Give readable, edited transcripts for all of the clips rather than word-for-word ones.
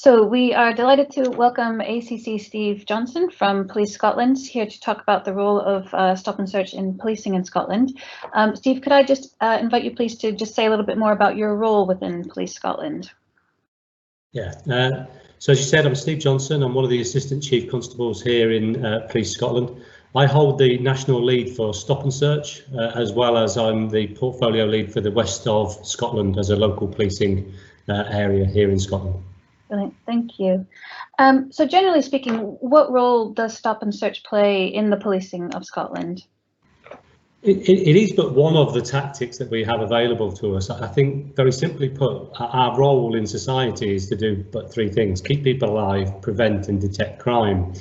So we are delighted to welcome ACC Steve Johnson from Police Scotland here to talk about the role of Stop and Search in policing in Scotland. Steve, could I just invite you please to just say a little bit more about your role within Police Scotland? Yeah, so as you said, I'm Steve Johnson. I'm one of the Assistant Chief Constables here in Police Scotland. I hold the national lead for Stop and Search, as well as I'm the portfolio lead for the west of Scotland as a local policing area here in Scotland. Brilliant, thank you. So generally speaking, what role does Stop and Search play in the policing of Scotland? It is but one of the tactics that we have available to us. I think, very simply put, our role in society is to do but three things: keep people alive, prevent and detect crime.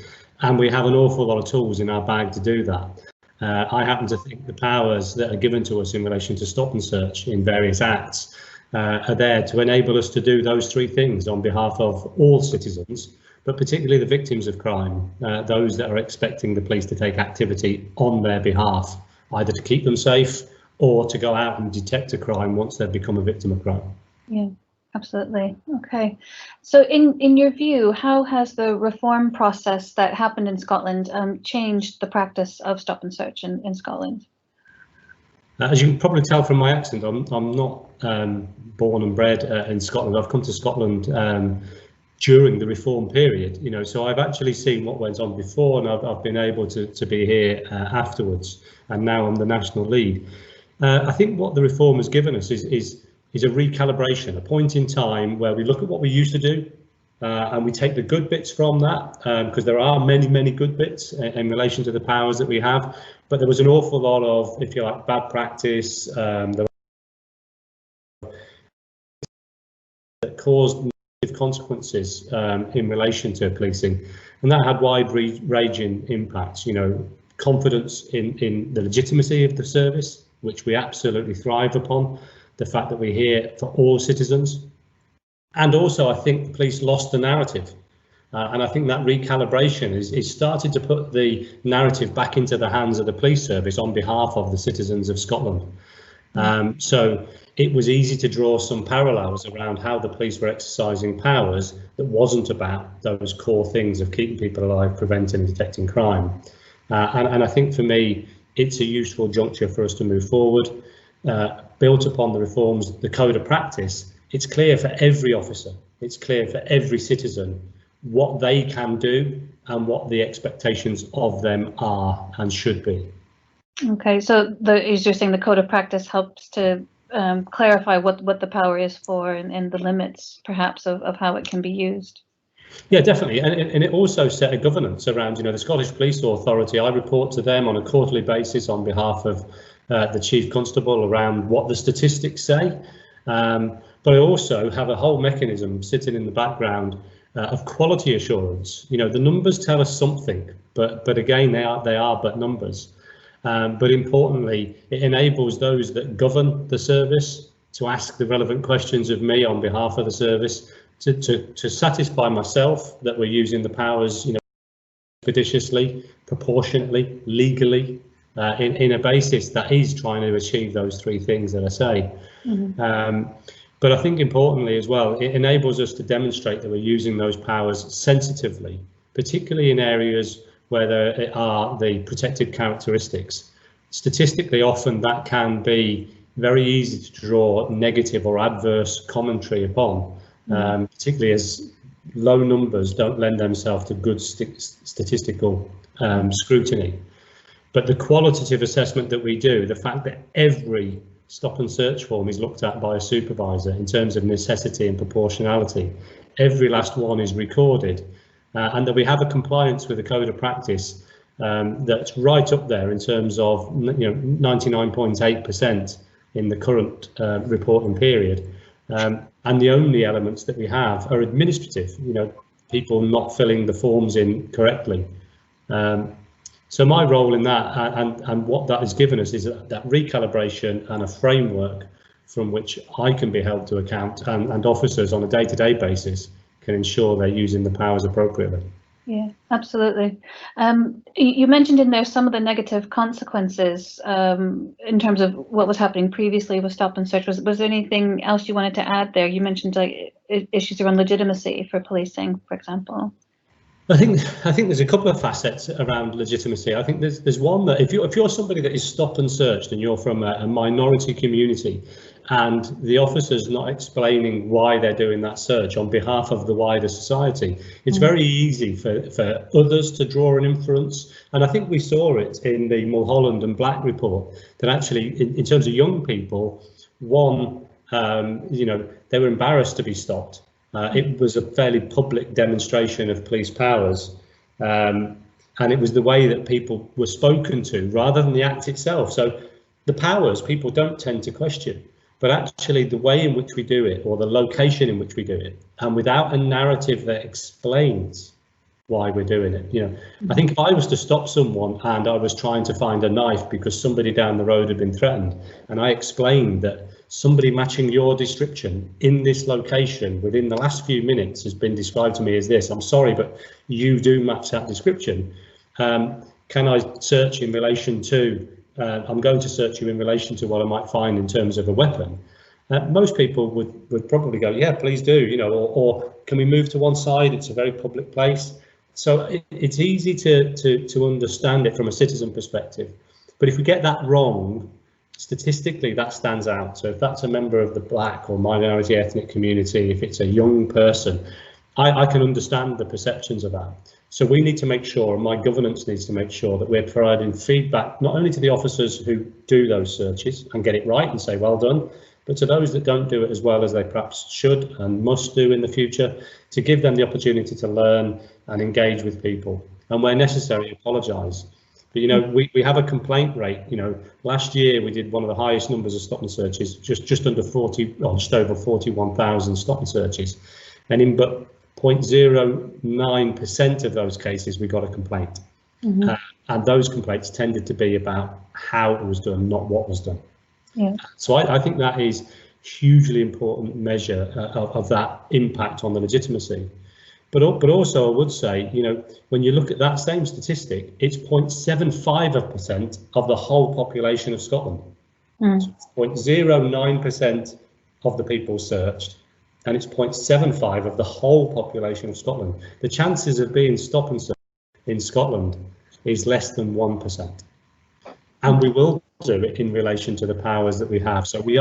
And we have an awful lot of tools in our bag to do that. I happen to think the powers that are given to us in relation to Stop and Search in various acts are there to enable us to do those three things on behalf of all citizens, but particularly the victims of crime, those that are expecting the police to take activity on their behalf, either to keep them safe or to go out and detect a crime once they've become a victim of crime. Yeah, absolutely. Okay. So in your view, how has the reform process that happened in Scotland changed the practice of Stop and Search in Scotland? As you can probably tell from my accent, I'm not born and bred in Scotland. I've come to Scotland during the reform period, so I've actually seen what went on before, and I've been able to be here afterwards, and now I'm the national lead. I think what the reform has given us is a recalibration, a point in time where we look at what we used to do and we take the good bits from that, because there are many good bits in relation to the powers that we have, but there was an awful lot of, if you like, bad practice that caused negative consequences in relation to policing, and that had wide-ranging impacts. Confidence in the legitimacy of the service, which we absolutely thrive upon, the fact that we're here for all citizens. And also, I think the police lost the narrative. And I think that recalibration is started to put the narrative back into the hands of the police service on behalf of the citizens of Scotland. So it was easy to draw some parallels around how the police were exercising powers that wasn't about those core things of keeping people alive, preventing and detecting crime. And I think for me, it's a useful juncture for us to move forward, built upon the reforms, the code of practice. It's clear for every officer, it's clear for every citizen what they can do and what the expectations of them are and should be. Okay, so as you're saying, the code of practice helps to clarify what the power is for and the limits, perhaps, of how it can be used. Yeah, definitely, and it also set a governance around, the Scottish Police Authority. I report to them on a quarterly basis on behalf of the Chief Constable around what the statistics say. But I also have a whole mechanism sitting in the background of quality assurance. The numbers tell us something, but again, they are but numbers. But importantly, it enables those that govern the service to ask the relevant questions of me on behalf of the service, to satisfy myself that we're using the powers, expeditiously, proportionately, legally, in a basis that is trying to achieve those three things that I say. Mm-hmm. But I think importantly as well, it enables us to demonstrate that we're using those powers sensitively, particularly in areas where there are the protected characteristics. Statistically, often that can be very easy to draw negative or adverse commentary upon, particularly as low numbers don't lend themselves to good statistical scrutiny. But the qualitative assessment that we do, the fact that every Stop and Search form is looked at by a supervisor in terms of necessity and proportionality, every last one is recorded, and that we have a compliance with the code of practice that's right up there in terms of 99.8% in the current reporting period, and the only elements that we have are administrative, people not filling the forms in correctly. So my role in that and what that has given us is that recalibration and a framework from which I can be held to account, and officers on a day-to-day basis can ensure they're using the powers appropriately. Yeah, absolutely. You mentioned in there some of the negative consequences in terms of what was happening previously with Stop and Search. Was there anything else you wanted to add there? You mentioned like issues around legitimacy for policing, for example? I think there's a couple of facets around legitimacy. I think there's one that if you're somebody that is stop and searched and you're from a minority community, and the officer's not explaining why they're doing that search on behalf of the wider society, it's very easy for others to draw an inference. And I think we saw it in the Mulholland and Black report that actually, in terms of young people, one, they were embarrassed to be stopped. It was a fairly public demonstration of police powers, and it was the way that people were spoken to rather than the act itself. So the powers people don't tend to question, but actually the way in which we do it, or the location in which we do it, and without a narrative that explains why we're doing it. I think if I was to stop someone and I was trying to find a knife because somebody down the road had been threatened, and I explained that somebody matching your description in this location within the last few minutes has been described to me as this, I'm sorry, but you do match that description. Can I search in relation to, I'm going to search you in relation to what I might find in terms of a weapon. Most people would probably go, yeah, please do, or can we move to one side? It's a very public place. So it's easy to understand it from a citizen perspective. But if we get that wrong, statistically, that stands out. So if that's a member of the Black or minority ethnic community, if it's a young person, I can understand the perceptions of that. So we need to make sure, and my governance needs to make sure, that we're providing feedback not only to the officers who do those searches and get it right and say well done, but to those that don't do it as well as they perhaps should and must do in the future, to give them the opportunity to learn and engage with people, and where necessary, apologise. But we have a complaint rate. Last year we did one of the highest numbers of stop and searches, just under 40, or just over 41,000 stop and searches, and in but 0.09% of those cases we got a complaint. And those complaints tended to be about how it was done, not what was done. So I think that is hugely important measure of that impact on the legitimacy. But also I would say, when you look at that same statistic, it's 0.75% of the whole population of Scotland. So it's 0.09% of the people searched, and it's 0.75 of the whole population of Scotland. The chances of being stop and search in Scotland is less than 1%. And we will do it in relation to the powers that we have. So we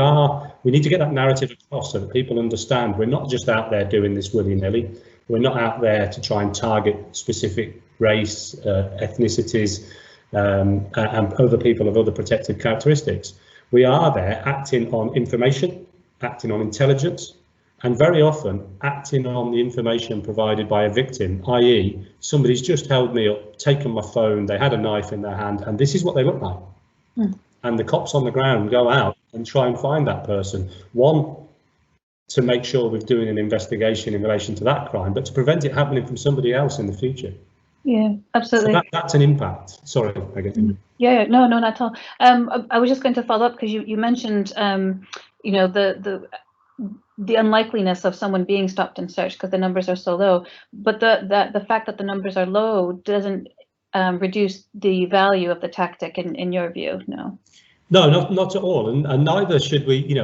need to get that narrative across so that people understand we're not just out there doing this willy-nilly. We're not out there to try and target specific race, ethnicities, and other people of other protected characteristics. We are there acting on information, acting on intelligence, and very often acting on the information provided by a victim, i.e. somebody's just held me up, taken my phone, they had a knife in their hand, and this is what they look like. And the cops on the ground go out and try and find that person. One, to make sure we're doing an investigation in relation to that crime, but to prevent it happening from somebody else in the future. Yeah, absolutely. So that's an impact. Sorry, I get you. Yeah, no, not at all. I was just going to follow up because you mentioned, the unlikeliness of someone being stopped and searched because the numbers are so low. But the fact that the numbers are low doesn't reduce the value of the tactic in your view, no? No, not at all, and neither should we.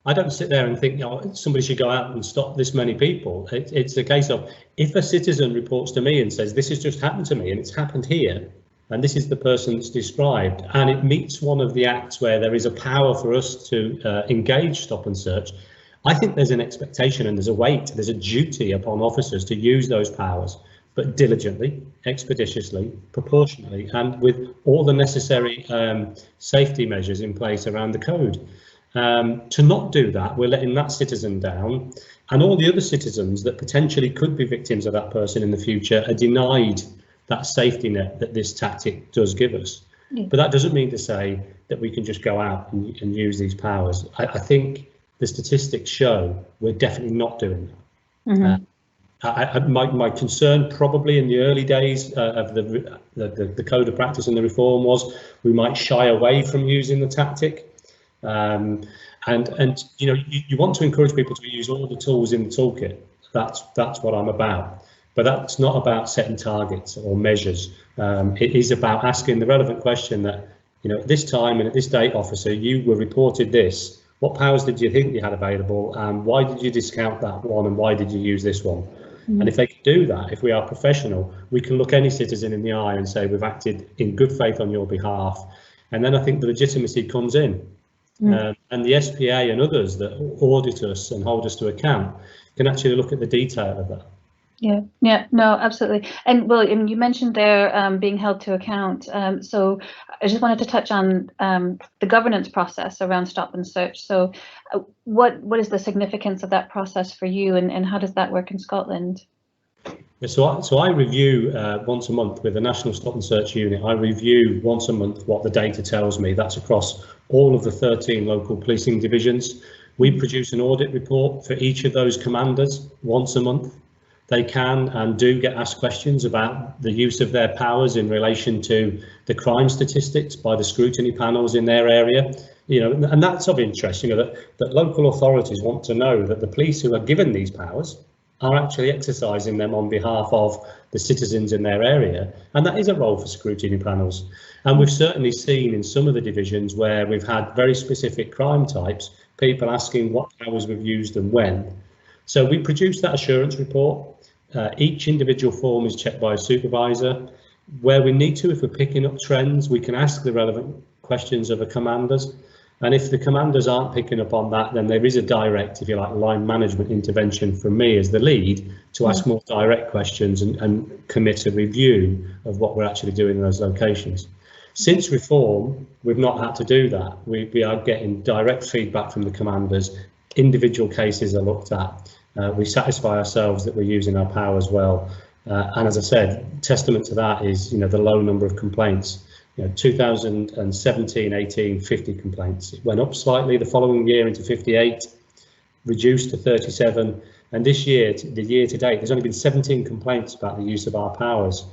I don't sit there and think somebody should go out and stop this many people. It's a case of, if a citizen reports to me and says this has just happened to me and it's happened here, and this is the person that's described, and it meets one of the acts where there is a power for us to engage stop and search, I think there's an expectation and there's a weight, there's a duty upon officers to use those powers, but diligently, expeditiously, proportionately, and with all the necessary safety measures in place around the code. To not do that, we're letting that citizen down, and all the other citizens that potentially could be victims of that person in the future are denied that safety net that this tactic does give us. But that doesn't mean to say that we can just go out and use these powers. I think the statistics show we're definitely not doing that. My concern probably in the early days of the code of practice and the reform was we might shy away from using the tactic. And you want to encourage people to use all the tools in the toolkit. That's what I'm about. But that's not about setting targets or measures. It is about asking the relevant question that, at this time and at this date, officer, you were reported this. What powers did you think you had available, and why did you discount that one, and why did you use this one? And if they can do that, if we are professional, we can look any citizen in the eye and say we've acted in good faith on your behalf. And then I think the legitimacy comes in. And the SPA and others that audit us and hold us to account can actually look at the detail of that. Yeah, no, absolutely. And William, you mentioned there being held to account. So I just wanted to touch on the governance process around Stop&Search. So what is the significance of that process for you, and how does that work in Scotland? Yeah, so I review once a month with the National Stop&Search unit. I review once a month what the data tells me. That's across all of the 13 local policing divisions. We produce an audit report for each of those commanders once a month. They can and do get asked questions about the use of their powers in relation to the crime statistics by the scrutiny panels in their area. And that's of interest, that local authorities want to know that the police who are given these powers are actually exercising them on behalf of the citizens in their area. And that is a role for scrutiny panels. And we've certainly seen in some of the divisions where we've had very specific crime types, people asking what powers we've used and when. So we produce that assurance report. Each individual form is checked by a supervisor. Where we need to, if we're picking up trends, we can ask the relevant questions of the commanders. And if the commanders aren't picking up on that, then there is a direct, if you like, line management intervention from me as the lead to ask more direct questions and commit a review of what we're actually doing in those locations. Since reform, we've not had to do that. We are getting direct feedback from the commanders. Individual cases are looked at. We satisfy ourselves that we're using our powers well. And as I said, testament to that is, the low number of complaints. 2017, 18, 50 complaints. It went up slightly the following year into 58, reduced to 37. And this year, the year to date, there's only been 17 complaints about the use of our powers.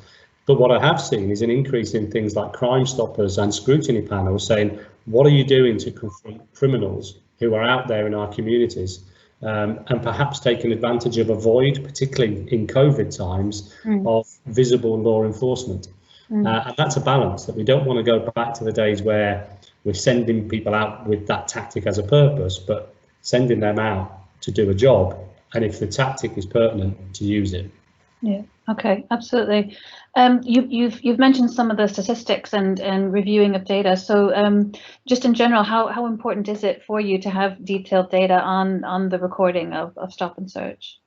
But what I have seen is an increase in things like Crime Stoppers and scrutiny panels saying, what are you doing to confront criminals who are out there in our communities? And perhaps taking advantage of a void, particularly in COVID times, of visible law enforcement. And that's a balance that we don't want to go back to the days where we're sending people out with that tactic as a purpose, but sending them out to do a job. And if the tactic is pertinent, to use it. Yeah, okay, absolutely. You've mentioned some of the statistics and reviewing of data. So just in general, how important is it for you to have detailed data on the recording of Stop&Search?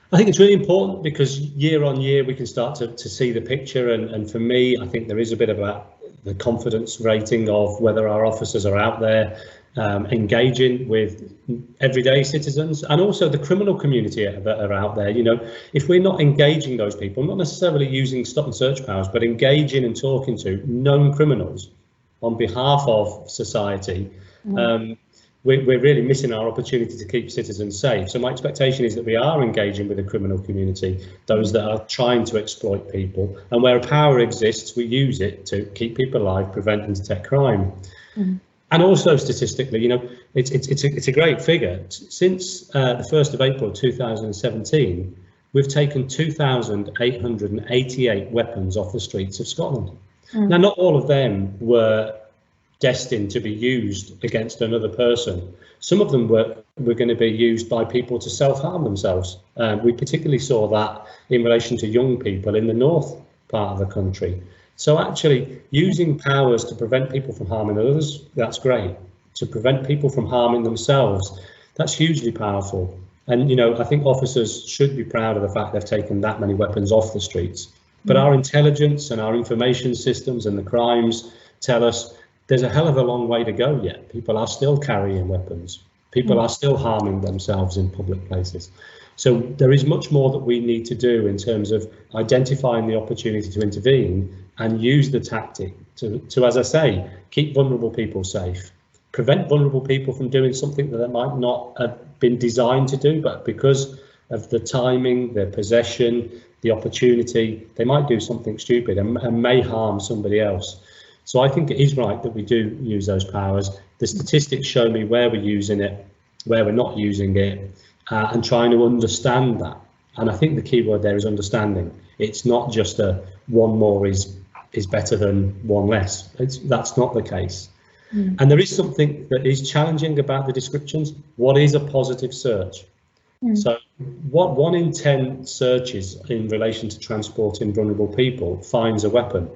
I think it's really important because year on year we can start to see the picture, and for me, I think there is a bit about the confidence rating of whether our officers are out there engaging with everyday citizens and also the criminal community that are out there. If we're not engaging those people, not necessarily using Stop&Search powers, but engaging and talking to known criminals on behalf of society, we're really missing our opportunity to keep citizens safe. So my expectation is that we are engaging with the criminal community, those that are trying to exploit people, and where power exists, we use it to keep people alive, prevent and detect crime. And also statistically, it's a great figure. Since the 1st of April 2017, we've taken 2,888 weapons off the streets of Scotland. Now, not all of them were destined to be used against another person. Some of them were going to be used by people to self-harm themselves. We particularly saw that in relation to young people in the north part of the country. So actually using powers to prevent people from harming others, that's great. To prevent people from harming themselves, that's hugely powerful. And, I think officers should be proud of the fact they've taken that many weapons off the streets. But our intelligence and our information systems and the crimes tell us there's a hell of a long way to go yet. People are still carrying weapons. People are still harming themselves in public places. So there is much more that we need to do in terms of identifying the opportunity to intervene and use the tactic to, as I say, keep vulnerable people safe, prevent vulnerable people from doing something that they might not have been designed to do, but because of the timing, their possession, the opportunity, they might do something stupid and may harm somebody else. So I think it is right that we do use those powers. The statistics show me where we're using it, where we're not using it, and trying to understand that. And I think the key word there is understanding. It's not just a one more is better than one less. That's not the case. And there is something that is challenging about the descriptions. What is a positive search? So what 1 in 10 searches in relation to transporting vulnerable people finds a weapon.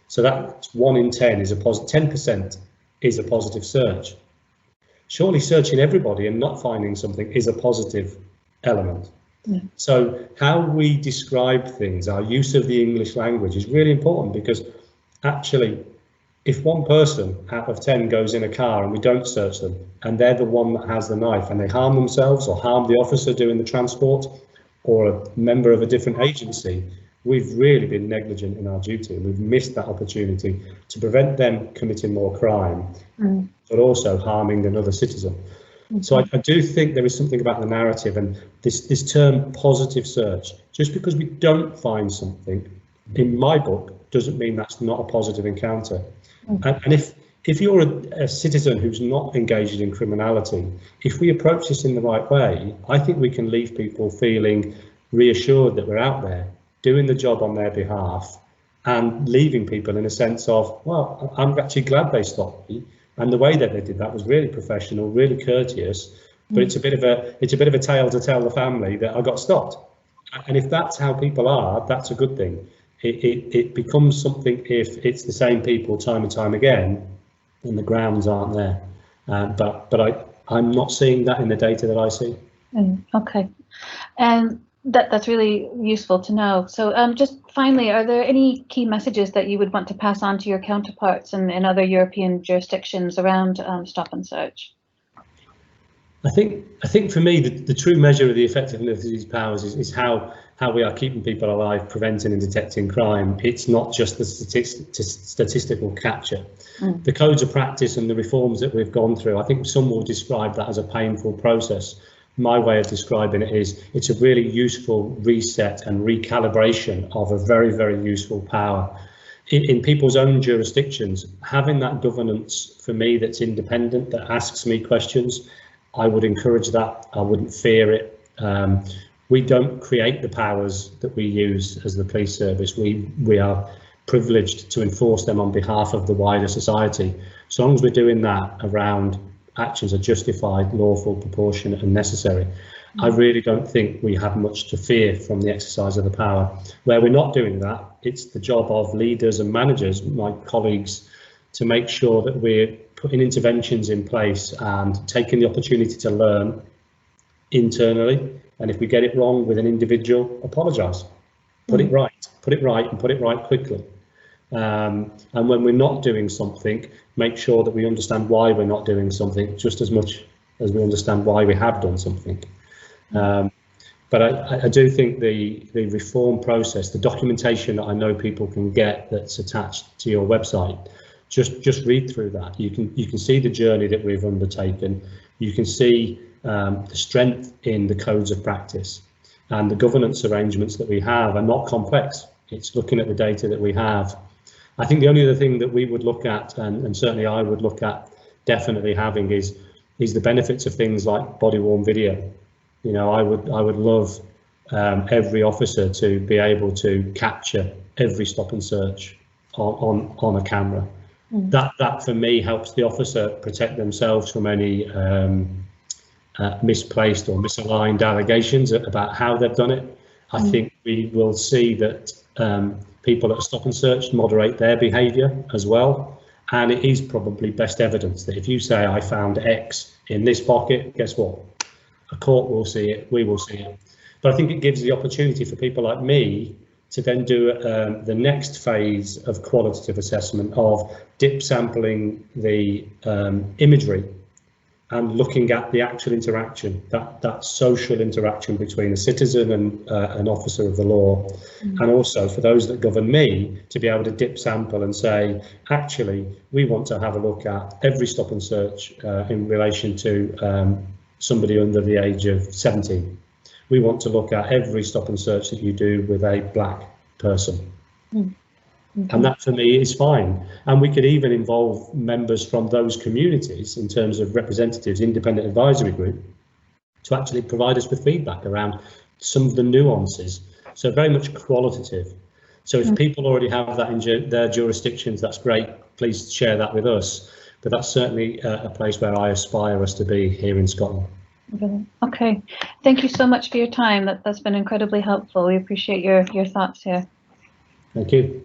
So that's 1 in 10 is a positive, 10% is a positive search. Surely searching everybody and not finding something is a positive element. So how we describe things, our use of the English language is really important, because actually if 1 person out of 10 goes in a car and we don't search them, and they're the one that has the knife, and they harm themselves or harm the officer doing the transport or a member of a different agency, we've really been negligent in our duty, and we've missed that opportunity to prevent them committing more crime, but also harming another citizen. So I do think there is something about the narrative and this term positive search. Just because we don't find something, in my book, doesn't mean that's not a positive encounter. And if you're a citizen who's not engaged in criminality, if we approach this in the right way, I think we can leave people feeling reassured that we're out there doing the job on their behalf, and leaving people in a sense of, well, I'm actually glad they stopped me, and the way that they did that was really professional, really courteous. But it's a bit of a tale to tell the family that I got stopped. And if that's how people are, that's a good thing. It becomes something if it's the same people time and time again, and the grounds aren't there. But I'm not seeing that in the data that I see. Okay, and that's really useful to know. So just finally, are there any key messages that you would want to pass on to your counterparts in other European jurisdictions around stop and search? I think for me the true measure of the effectiveness of these powers is how we are keeping people alive, preventing and detecting crime. It's not just the statistical capture. The codes of practice and the reforms that we've gone through, I think some will describe that as a painful process. My way of describing it is it's a really useful reset and recalibration of a very, very useful power. In people's own jurisdictions, having that governance for me that's independent, that asks me questions, I would encourage that. I wouldn't fear it. We don't create the powers that we use as the police service. We are privileged to enforce them on behalf of the wider society. So long as we're doing that around actions are justified, lawful, proportionate and necessary, I really don't think we have much to fear from the exercise of the power. Where we're not doing that, it's the job of leaders and managers, my colleagues, to make sure that we're putting interventions in place and taking the opportunity to learn internally. And if we get it wrong with an individual, apologise, put it right and put it right quickly. And when we're not doing something, make sure that we understand why we're not doing something just as much as we understand why we have done something. But I do think the reform process, the documentation that I know people can get that's attached to your website, just read through that. You can see the journey that we've undertaken. You can see the strength in the codes of practice, and the governance arrangements that we have are not complex. It's looking at the data that we have. I think the only other thing that we would look at, and certainly I would look at definitely having, is the benefits of things like body-worn video. You know, I would love every officer to be able to capture every stop and search on a camera. That for me helps the officer protect themselves from any misplaced or misaligned allegations about how they've done it. I think we will see that people at Stop and Search moderate their behaviour as well, and it is probably best evidence that if you say I found X in this pocket, guess what? A court will see it, we will see it. But I think it gives the opportunity for people like me to then do the next phase of qualitative assessment of dip sampling the imagery and looking at the actual interaction, that social interaction between a citizen and an officer of the law. And also for those that govern me to be able to dip sample and say, actually, we want to have a look at every stop and search in relation to somebody under the age of 17. We want to look at every stop and search that you do with a black person. And that for me is fine. And we could even involve members from those communities in terms of representatives, independent advisory group, to actually provide us with feedback around some of the nuances. So very much qualitative. So if people already have that in their jurisdictions, that's great. Please share that with us. but that's certainly a place where I aspire us to be here in Scotland. Okay, thank you so much for your time. That's been incredibly helpful. We appreciate your thoughts here. Thank you.